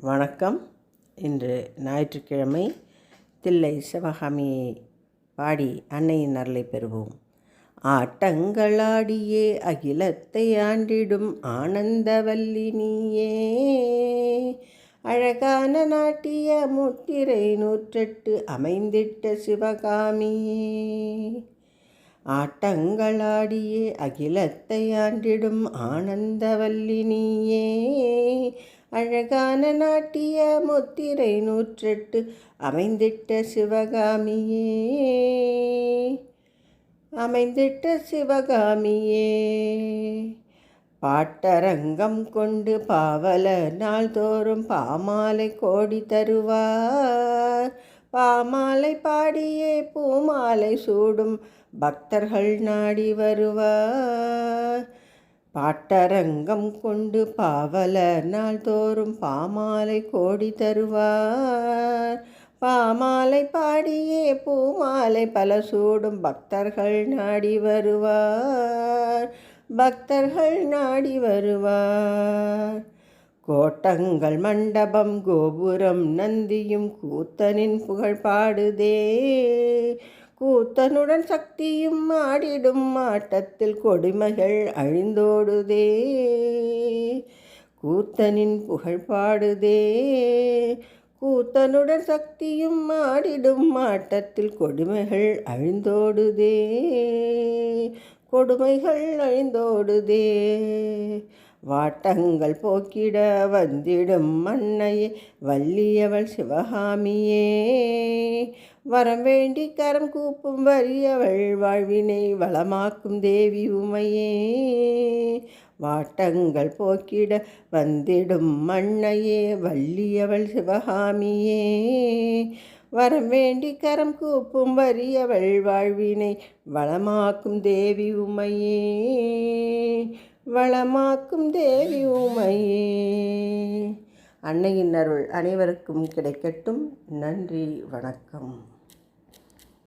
வணக்கம். இன்று ஞாயிற்றுக்கிழமை. தில்லை சிவகாமியை பாடி அன்னையின் அருளை பெறுவோம். ஆட்டங்களாடியே அகிலத்தை ஆண்டிடும் ஆனந்தவல்லி நீயே, அழகான நாட்டிய முத்திரை 108 அமைந்திட்ட சிவகாமியே. ஆட்டங்களாடியே அகிலத்தை ஆண்டிடும் ஆனந்தவல்லி நீயே, அழகான நாட்டிய முத்திரை 108 அமைந்திட்ட சிவகாமியே, அமைந்திட்ட சிவகாமியே. பாட்டரங்கம் கொண்டு பாவல நாள்தோறும் பாமாலை கோடி தருவார், பாமாலை பாடியே பூமாலை சூடும் பக்தர்கள் நாடி வருவார். பாட்டரங்கம் கொண்டு பாவல நாள்தோறும் பாமாலை கோடி தருவார், பாமாலை பாடியே பூமாலை பல சூடும் பக்தர்கள் நாடி வருவார், பக்தர்கள் நாடி வருவார். கோட்டங்கள் மண்டபம் கோபுரம் நந்தியும் கூத்தனின் புகழ் பாடுதே, கூத்தனுடன் சக்தியும் ஆடிடும் ஆட்டத்தில் கொடுமைகள் அழிந்தோடுதே, கூத்தனின் புகழ் பாடுதே, கூத்தனுடன் சக்தியும் ஆடிடும் ஆட்டத்தில் கொடுமைகள் அழிந்தோடுதே, கொடுமைகள் அழிந்தோடுதே. வாட்டங்கள் போக்கிட வந்திடும் அன்னையே வள்ளியவள் சிவகாமியே, வரம் வேண்டி கரம் கூப்பும் வறியவள் வாழ்வினை வளமாக்கும் தேவி உமையே. வாட்டங்கள் போக்கிட வந்திடும் அன்னையே வள்ளியவள் சிவகாமியே, வரம் வேண்டி கரம் கூப்பும் வறியவள் வாழ்வினை வளமாக்கும் தேவி உமையே, வளமாக்கும் தேவி உமையே. அன்னையின் அருள் அனைவருக்கும் கிடைக்கட்டும். நன்றி, வணக்கம்.